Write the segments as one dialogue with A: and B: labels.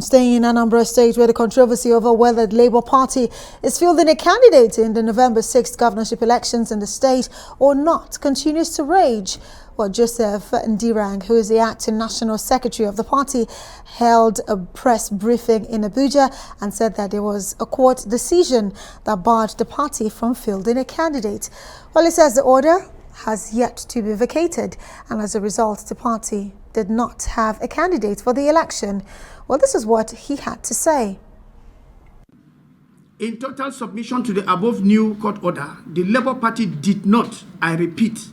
A: Staying in Anambra State, where the controversy over whether the Labour Party is fielding a candidate in the November 6th governorship elections in the state or not continues to rage. Well, Julius Abure, who is the acting national secretary of the party, held a press briefing in Abuja and said that there was a court decision that barred the party from fielding a candidate. Well, he says the order has yet to be vacated, and as a result, the party did not have a candidate for the election. Well, this is what he had to say.
B: In total submission to the above new court order, the Labour Party did not, I repeat,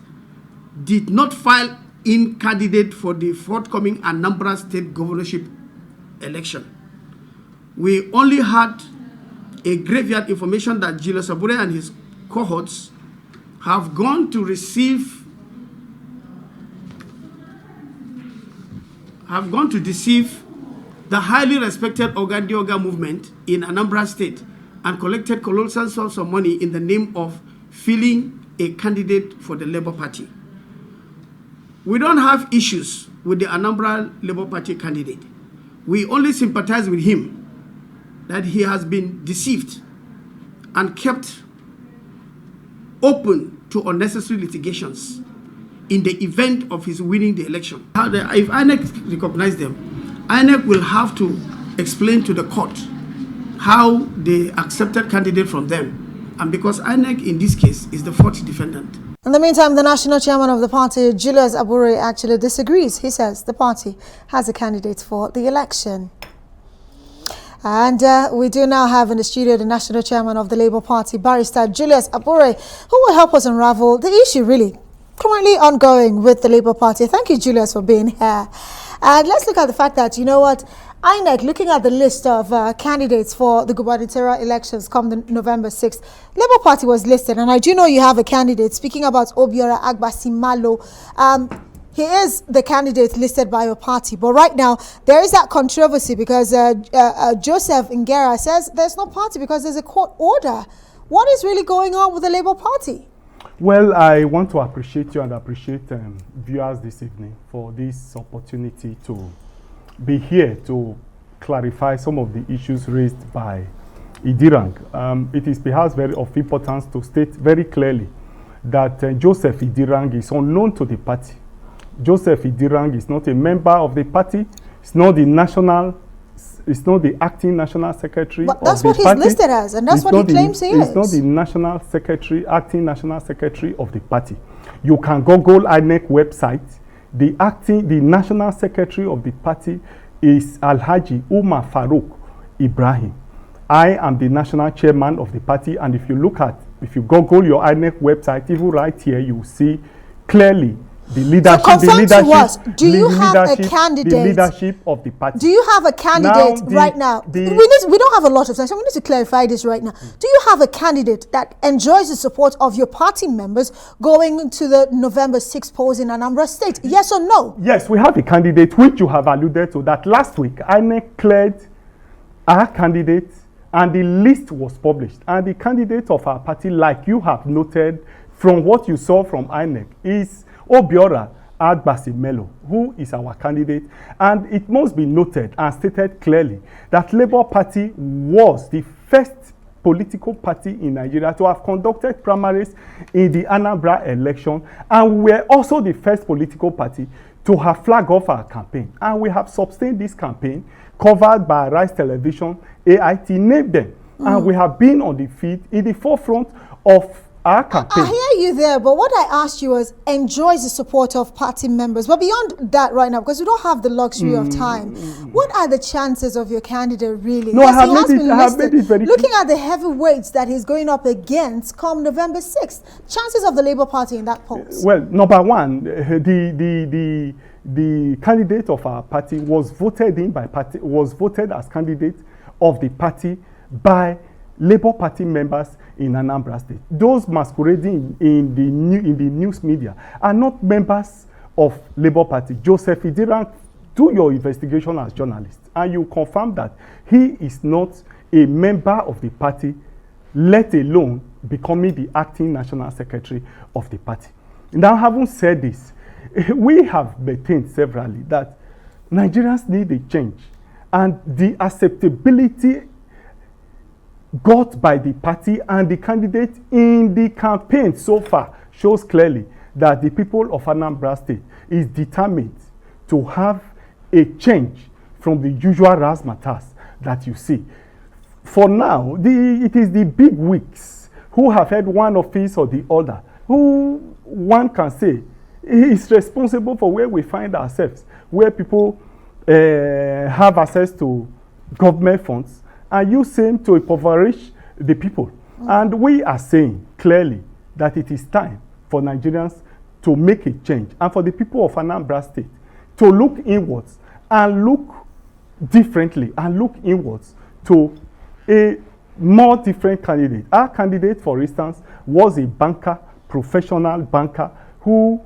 B: did not file in candidate for the forthcoming Anambra State governorship election. We only had a graveyard information that Julius Abure and his cohorts have gone to deceive the highly respected Ogandioga movement in Anambra State and collected colossal sums of money in the name of filling a candidate for the Labour Party. We don't have issues with the Anambra Labour Party candidate. We only sympathize with him that he has been deceived and kept open to unnecessary litigations in the event of his winning the election. If INEC recognize them, INEC will have to explain to the court how they accepted candidate from them, and because INEC in this case is the fourth defendant.
A: In the meantime, the national chairman of the party, Julius Abure, actually disagrees. He says the party has a candidate for the election. And we do now have in the studio the national chairman of the Labour Party, Barrister Julius Abure, who will help us unravel the issue really currently ongoing with the Labour Party. Thank you, Julius, for being here. And let's look at the fact that, you know what, INEC, looking at the list of candidates for the gubernatorial elections come the November 6th, Labour Party was listed. And I do know you have a candidate. Speaking about Obiora Agbasimalo, he is the candidate listed by your party. But right now, there is that controversy because Joseph Ngera says there's no party because there's a court order. What is really going on with the Labour Party?
C: Well, I want to appreciate you and appreciate viewers this evening for this opportunity to be here to clarify some of the issues raised by Idirang. It is perhaps very of importance to state very clearly that Joseph Idirang is unknown to the party. Joseph Idirang is not a member of the party. It's not the acting national secretary of the party. But
A: that's what he's listed as, and that's what he claims he is.
C: It's not the national secretary, acting national secretary of the party. You can Google INEC website. The national secretary of the party is Alhaji Umar Farouk Ibrahim. I am the national chairman of the party, and if you Google your INEC website, even right here, you will see clearly the leadership,
A: so confirm to us, do you have a candidate?
C: The leadership of the party.
A: Do you have a candidate right now? We don't have a lot of time, so we need to clarify this right now. Do you have a candidate that enjoys the support of your party members going to the November 6th polls in Anambra State? Yes or no?
C: Yes, we have a candidate which you have alluded to that last week. INEC cleared our candidate and the list was published. And the candidate of our party, like you have noted from what you saw from INEC, is Obiora Agbasimalo, who is our candidate. And it must be noted and stated clearly that Labour Party was the first political party in Nigeria to have conducted primaries in the Anambra election, and we're also the first political party to have flagged off our campaign. And we have sustained this campaign, covered by Rice Television, AIT, named them. And we have been on the field in the forefront of our campaign.
A: I hear you there, but what I asked you was enjoys the support of party members. But beyond that right now, because we don't have the luxury of time, what are the chances of your candidate really?
C: No, yes, I have made it very
A: looking at the heavyweights that he's going up against come November 6th, chances of the Labour Party in that polls?
C: Well, number one, the candidate of our party was voted as candidate of the party by Labour Party members in Anambra State. Those masquerading in the news media are not members of Labour Party. Joseph Idirang, do your investigation as journalist, and you confirm that he is not a member of the party, let alone becoming the acting national secretary of the party. Now, having said this, we have maintained severally that Nigerians need a change. and the acceptability got by the party and the candidate in the campaign so far shows clearly that the people of Anambra State is determined to have a change from the usual razzmatazz that you see. For now, it is the big wigs who have had one office or the other, who one can say is responsible for where we find ourselves, where people have access to government funds and use them to impoverish the people. And we are saying clearly that it is time for Nigerians to make a change and for the people of Anambra State to look inwards and look differently and look inwards to a more different candidate. Our candidate, for instance, was a banker, professional banker, who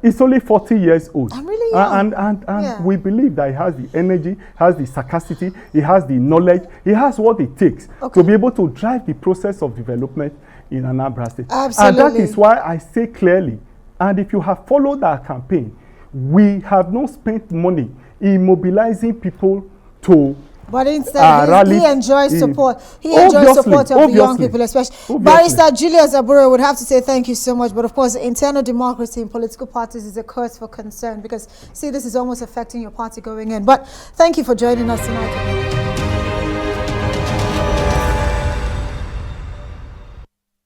C: is only 40 years old.
A: I'm really young.
C: And
A: Yeah.
C: we believe that he has the energy, has the sagacity, he has the knowledge, he has what it takes to be able to drive the process of development in Anambra State.
A: Absolutely.
C: And that is why I say clearly, and if you have followed our campaign, we have not spent money in mobilizing people to
A: But instead, he enjoys support. He enjoys support of the young people, especially. Barrister Julius Abure would have to say thank you so much. But of course, internal democracy in political parties is a cause for concern because, see, this is almost affecting your party going in. But thank you for joining us tonight.